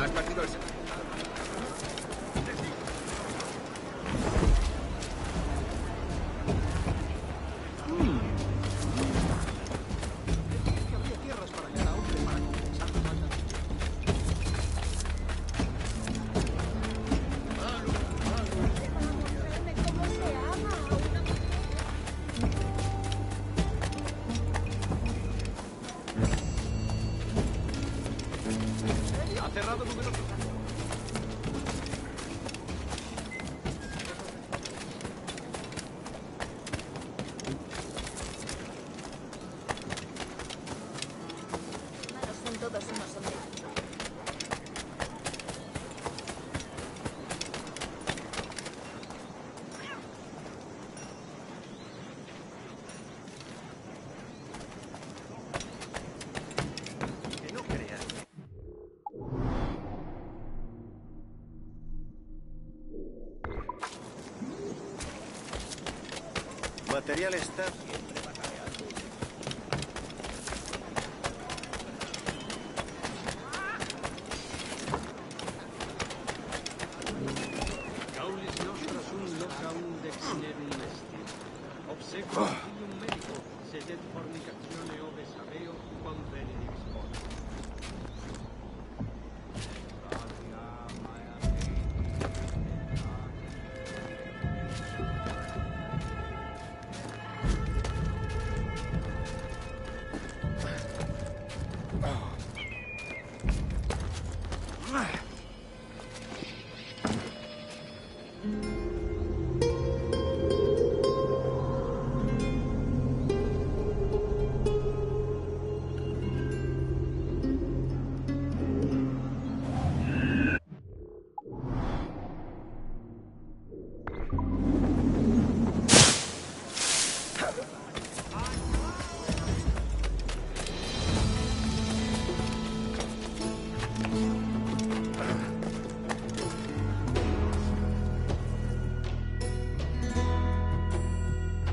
¿Has partido el set? Material está siempre batallado. Caulis nostras un loca un dexnerum estir. Obsequio filium medico, sed et fornicatione ove sabeo, quam benedix bona.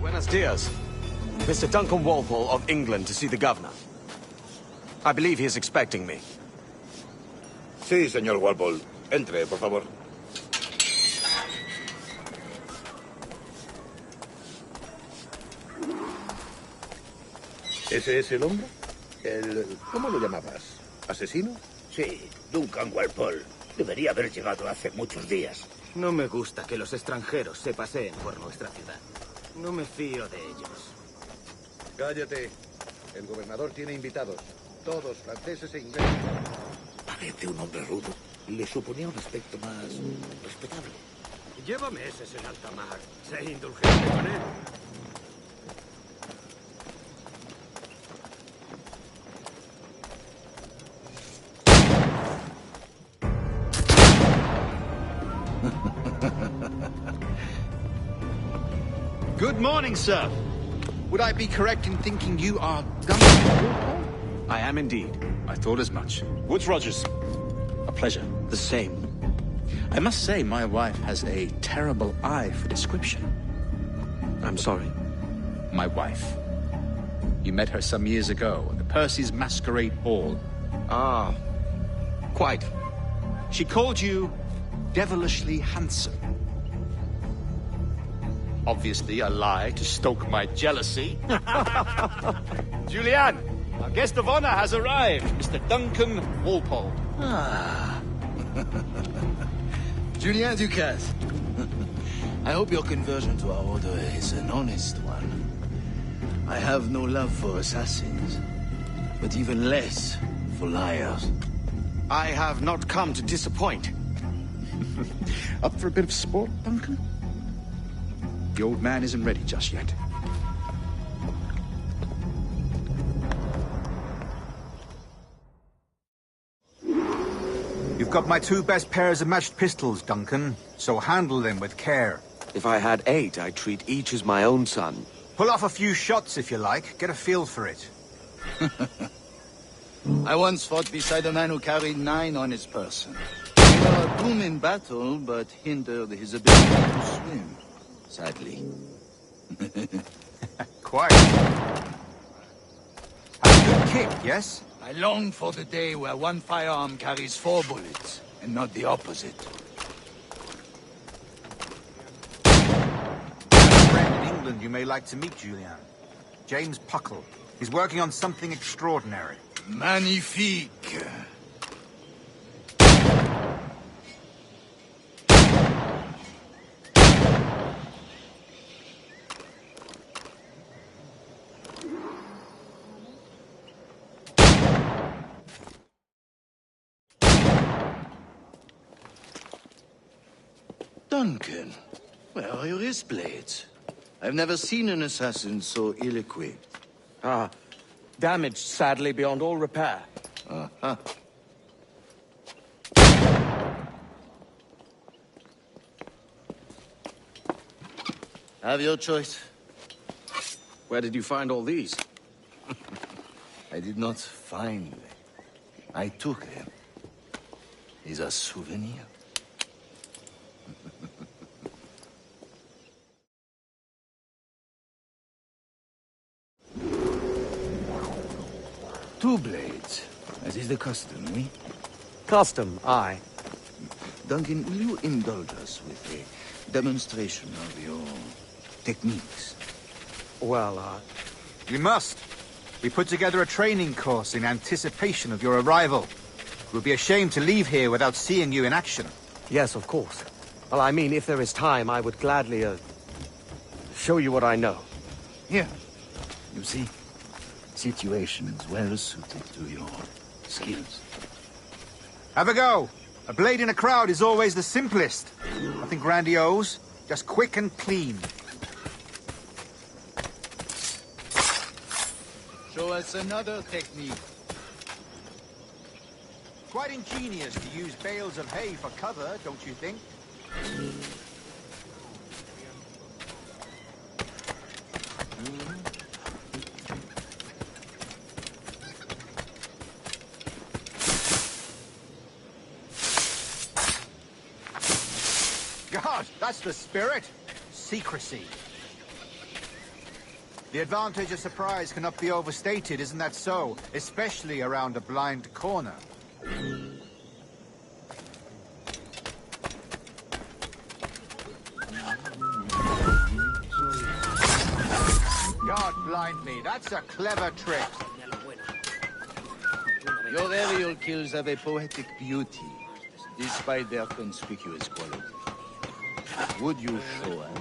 Buenos dias. Mr. Duncan Walpole of England to see the governor. I believe he is expecting me. Sí, señor Walpole. Entre, por favor. ¿Ese es el hombre? ¿Cómo lo llamabas? ¿Asesino? Sí, Duncan Walpole. Debería haber llegado hace muchos días. No me gusta que los extranjeros se paseen por nuestra ciudad. No me fío de ellos. Cállate. El gobernador tiene invitados. Todos franceses e ingleses. Parece un hombre rudo. Le suponía un aspecto más respetable. Lleva meses en alta mar. Sé indulgente con él. Good morning, sir. Would I be correct in thinking you are Duncan? I am indeed. I thought as much. Woods Rogers. A pleasure. The same. I must say, my wife has a terrible eye for description. I'm sorry. My wife. You met her some years ago at the Percy's Masquerade Ball. Ah, quite. She called you devilishly handsome. Obviously a lie to stoke my jealousy. Julianne, our guest of honor has arrived, Mr. Duncan Walpole. Ah. Julien Ducasse. I hope your conversion to our order is an honest one. I have no love for assassins, but even less for liars. I have not come to disappoint. Up for a bit of sport, Duncan? The old man isn't ready just yet. You've got my 2 best pairs of matched pistols, Duncan, so handle them with care. If I had 8, I'd treat each as my own son. Pull off a few shots if you like, get a feel for it. I once fought beside a man who carried 9 on his person. He were a boom in battle, but hindered his ability to swim, sadly. Quite. Had a good kick, yes? I long for the day where one firearm carries 4 bullets, and not the opposite. A friend in England you may like to meet, Julian. James Puckle. He's working on something extraordinary. Magnifique. Duncan, where are your wrist blades? I've never seen an assassin so ill-equipped. Ah, damaged sadly beyond all repair. Uh-huh. Have your choice. Where did you find all these? I did not find them. I took them. These are souvenirs. Two blades, as is the custom, eh? Custom, aye. Duncan, will you indulge us with a demonstration of your techniques? Well, We must. We put together a training course in anticipation of your arrival. It would be a shame to leave here without seeing you in action. yes, of course. Well, I mean, if there is time, I would gladly, show you what I know. Here. You see, situation is well suited to your skills. Have a go. A blade in a crowd is always the simplest. Nothing grandiose, just quick and clean. Show us another technique. Quite ingenious to use bales of hay for cover, don't you think? God, that's the spirit. Secrecy. The advantage of surprise cannot be overstated, isn't that so? Especially around a blind corner. God blind me, that's a clever trick. Your aerial kills have a poetic beauty, despite their conspicuous quality. Would you show us?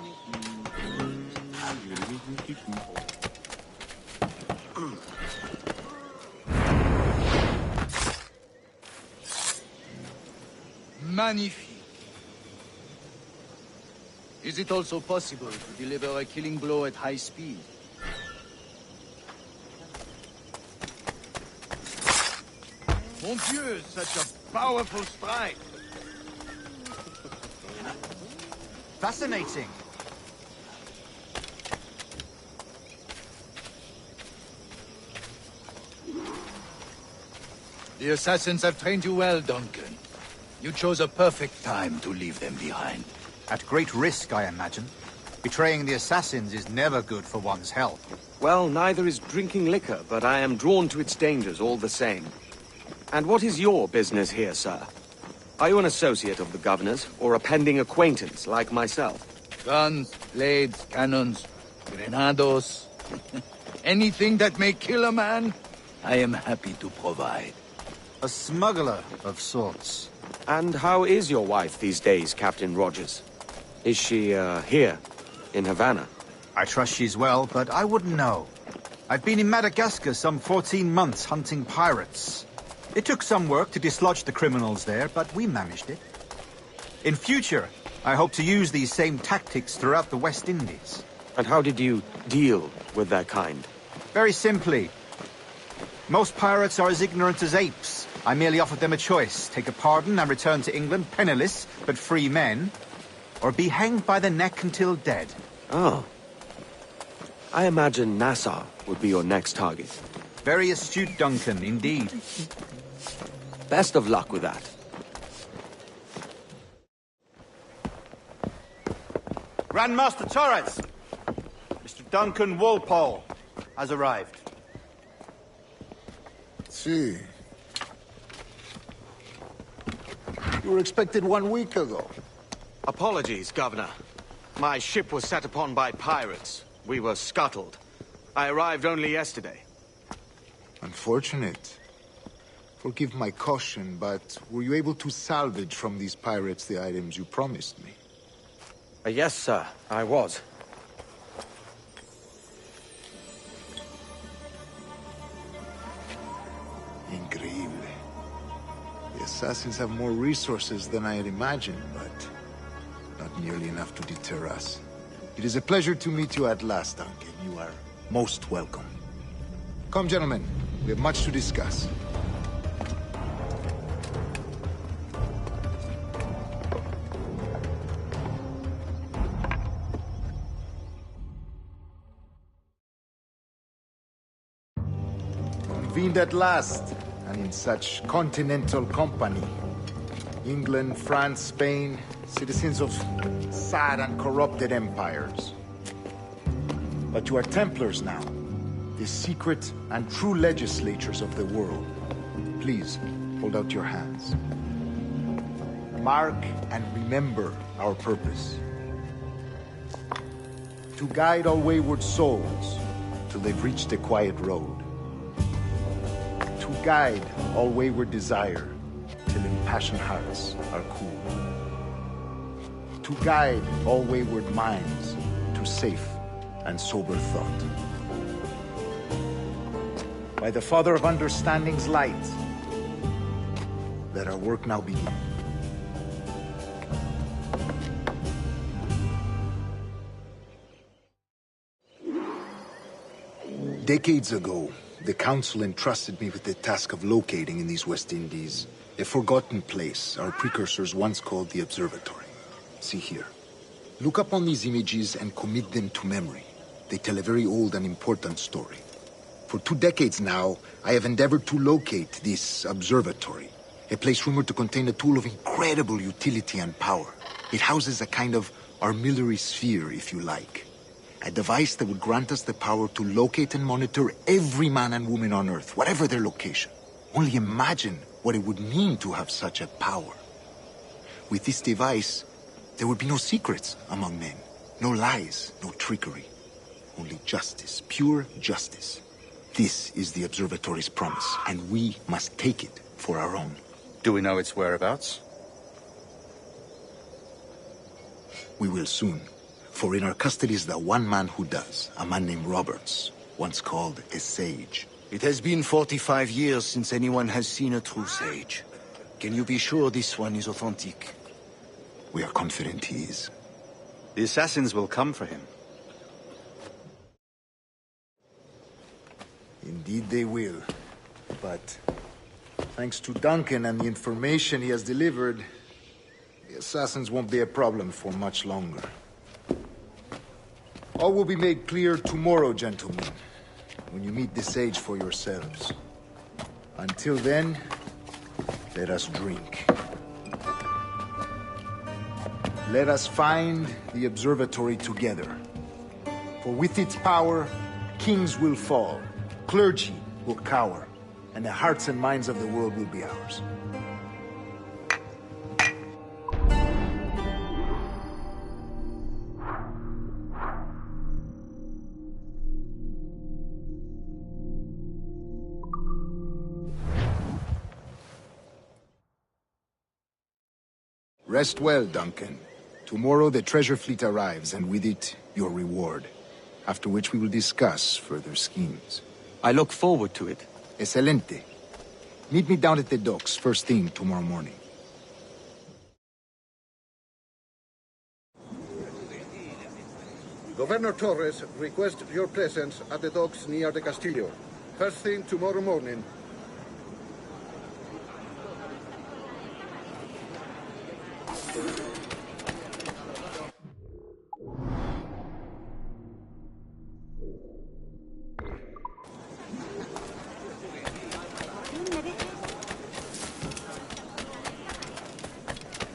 Magnifique. Is it also possible to deliver a killing blow at high speed? Mon Dieu, such a powerful strike! Fascinating. The assassins have trained you well, Duncan. You chose a perfect time to leave them behind. At great risk, I imagine. Betraying the assassins is never good for one's health. Well, neither is drinking liquor, but I am drawn to its dangers all the same. And what is your business here, sir? Are you an associate of the governor's, or a pending acquaintance like myself? Guns, blades, cannons, grenados. Anything that may kill a man, I am happy to provide. A smuggler of sorts. And how is your wife these days, Captain Rogers? Is she, here, in Havana? I trust she's well, but I wouldn't know. I've been in Madagascar some 14 months hunting pirates. It took some work to dislodge the criminals there, but we managed it. In future, I hope to use these same tactics throughout the West Indies. And how did you deal with that kind? Very simply. Most pirates are as ignorant as apes. I merely offered them a choice. Take a pardon and return to England penniless, but free men. Or be hanged by the neck until dead. Oh. I imagine Nassau would be your next target. Very astute, Duncan, indeed. Best of luck with that. Grandmaster Torres! Mr. Duncan Walpole has arrived. see. You were expected 1 week ago. Apologies, Governor. My ship was set upon by pirates. We were scuttled. I arrived only yesterday. Unfortunate. Forgive my caution, but were you able to salvage from these pirates the items you promised me? Yes, sir, I was. Increíble. The assassins have more resources than I had imagined, but not nearly enough to deter us. It is a pleasure to meet you at last, Duncan. You are most welcome. Come, gentlemen. We have much to discuss. Convened at last, and in such continental company. England, France, Spain, citizens of sad and corrupted empires. But you are Templars now, the secret and true legislatures of the world. Please, hold out your hands. Mark and remember our purpose. To guide all wayward souls till they've reached the quiet road. To guide all wayward desire till impassioned hearts are cool. To guide all wayward minds to safe and sober thought. By the Father of Understanding's light, let our work now begin. Decades ago, the Council entrusted me with the task of locating in these West Indies a forgotten place our precursors once called the Observatory. See here. Look upon these images and commit them to memory. They tell a very old and important story. For 2 decades now, I have endeavored to locate this observatory, a place rumored to contain a tool of incredible utility and power. It houses a kind of armillary sphere, if you like. A device that would grant us the power to locate and monitor every man and woman on Earth, whatever their location. Only imagine what it would mean to have such a power. With this device, there would be no secrets among men, no lies, no trickery. Only justice, pure justice. This is the observatory's promise, and we must take it for our own. Do we know its whereabouts? We will soon. For in our custody is the one man who does, a man named Roberts, once called a sage. It has been 45 years since anyone has seen a true sage. Can you be sure this one is authentic? We are confident he is. The assassins will come for him. Indeed they will. But thanks to Duncan and the information he has delivered, the assassins won't be a problem for much longer. All will be made clear tomorrow, gentlemen, when you meet the sage for yourselves. Until then, let us drink. Let us find the observatory together. For with its power, kings will fall, clergy will cower, and the hearts and minds of the world will be ours. Rest well, Duncan. Tomorrow the treasure fleet arrives, and with it, your reward. After which we will discuss further schemes. I look forward to it. Excelente. Meet me down at the docks first thing tomorrow morning. Governor Torres requests your presence at the docks near the Castillo. First thing tomorrow morning.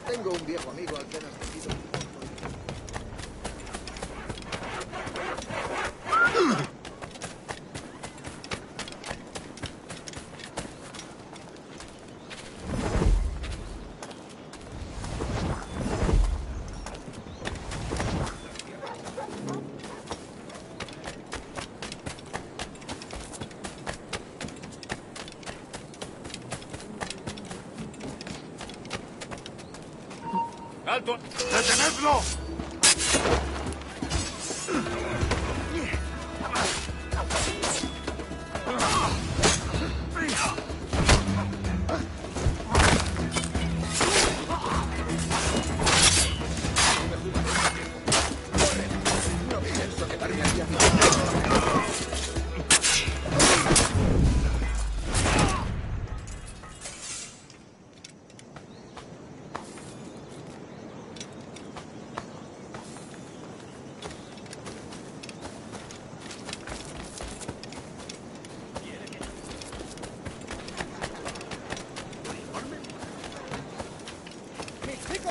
Tengo un viejo amigo al que he nacido. ¡Alto! ¡Detenedlo!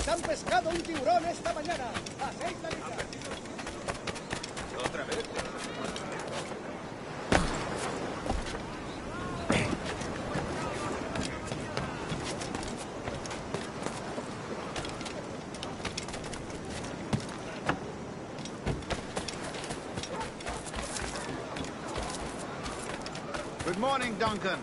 Han pescado un tiburón esta mañana. A 6 la libra. ¿Otra vez? Good morning, Duncan.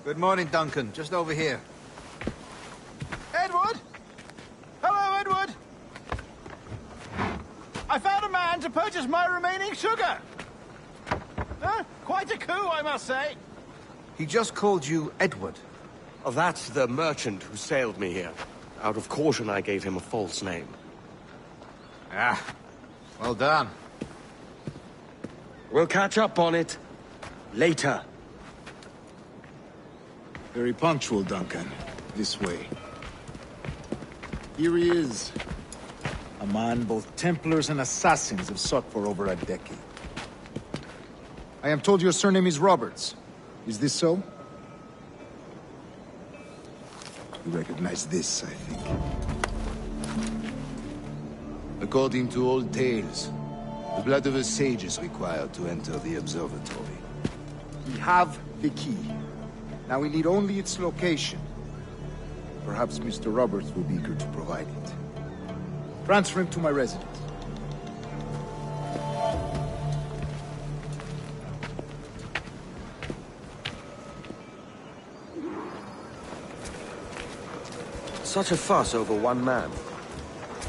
Good morning, Duncan. Just over here. Edward? Hello, Edward! I found a man to purchase my remaining sugar. Quite a coup, I must say. He just called you Edward. Oh, that's the merchant who sailed me here. Out of caution, I gave him a false name. Ah, well done. We'll catch up on it later. Very punctual, Duncan. This way. Here he is. A man both Templars and Assassins have sought for over a decade. I am told your surname is Roberts. Is this so? You recognize this, I think. According to old tales, the blood of a sage is required to enter the observatory. We have the key. Now we need only its location. Perhaps Mr. Roberts will be eager to provide it. Transfer him to my residence. Such a fuss over one man.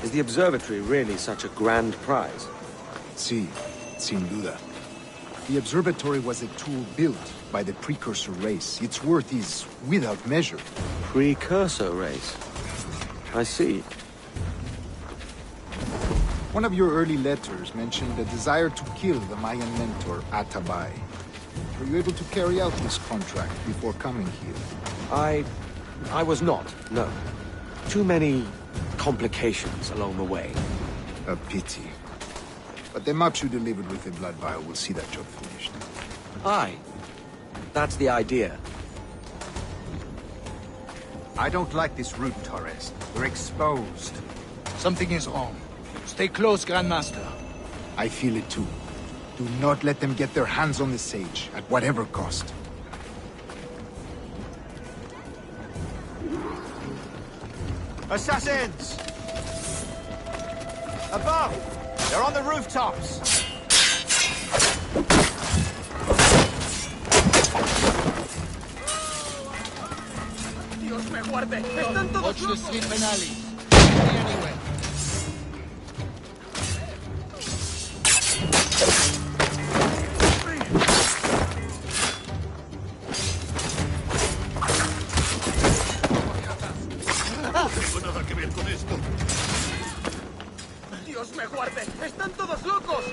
Is the observatory really such a grand prize? Sí, sin duda. The observatory was a tool built by the precursor race. Its worth is without measure. Precursor race. I see. One of your early letters mentioned a desire to kill the Mayan mentor, Atabay. Were you able to carry out this contract before coming here? I was not, no. Too many complications along the way. A pity. But the maps you delivered with the blood vial will see that job finished. Aye. That's the idea. I don't like this route, Torres. We're exposed. Something is wrong. Stay close, Grandmaster. I feel it too. Do not let them get their hands on the sage, at whatever cost. Assassins! Above! They're on the rooftops! Dios me guarde. Están todos Watch the street finale. Anyway. Dios me guarde. Están todos locos.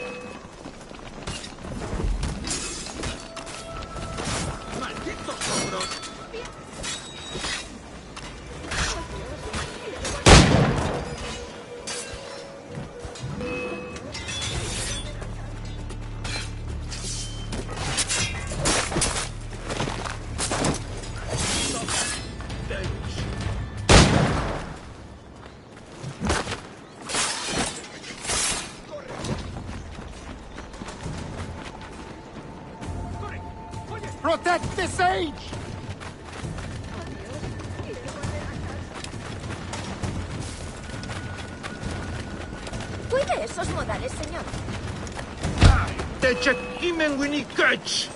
Malditos ogros. Protect the sage! ¿Cuide esos modales, señor? Te chequimen, Winnie Catch.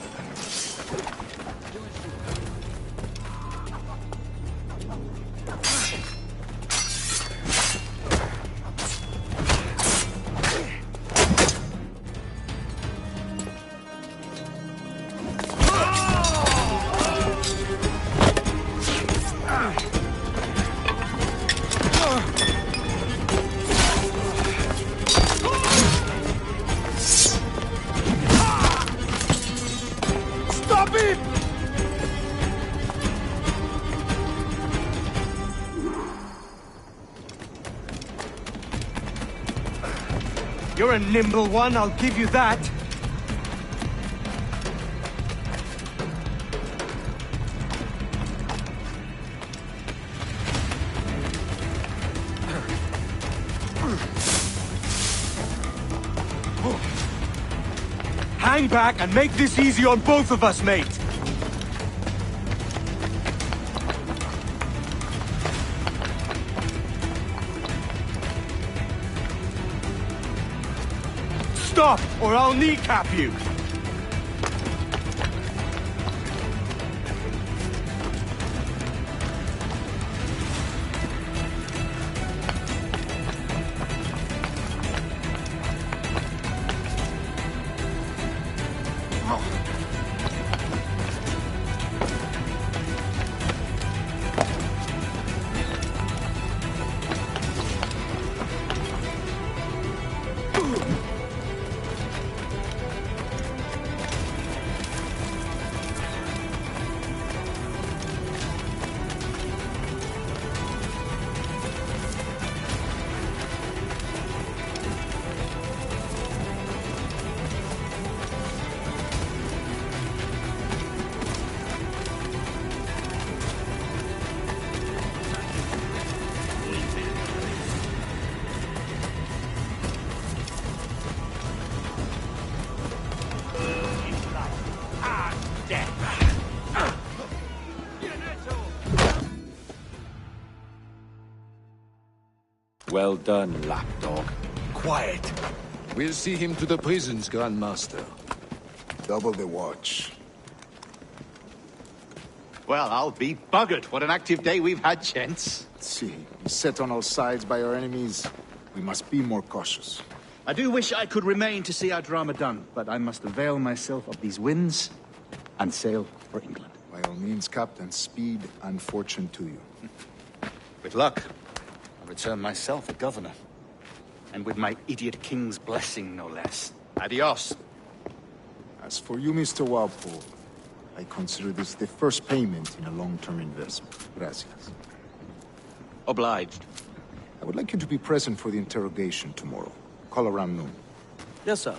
You're a nimble one, I'll give you that. Hang back and make this easy on both of us, mate. Stop, or I'll kneecap you! Well done, lapdog. Quiet. We'll see him to the prisons, Grandmaster. Double the watch. Well, I'll be buggered. What an active day we've had, gents. See, set on all sides by our enemies. We must be more cautious. I do wish I could remain to see our drama done, but I must avail myself of these winds and sail for England. By all means, Captain, speed and fortune to you. With luck, I'll return myself a governor. And with my idiot king's blessing, no less. Adios. As for you, Mr. Walpole, I consider this the first payment in a long-term investment. Gracias. Obliged. I would like you to be present for the interrogation tomorrow. Call around noon. Yes, sir.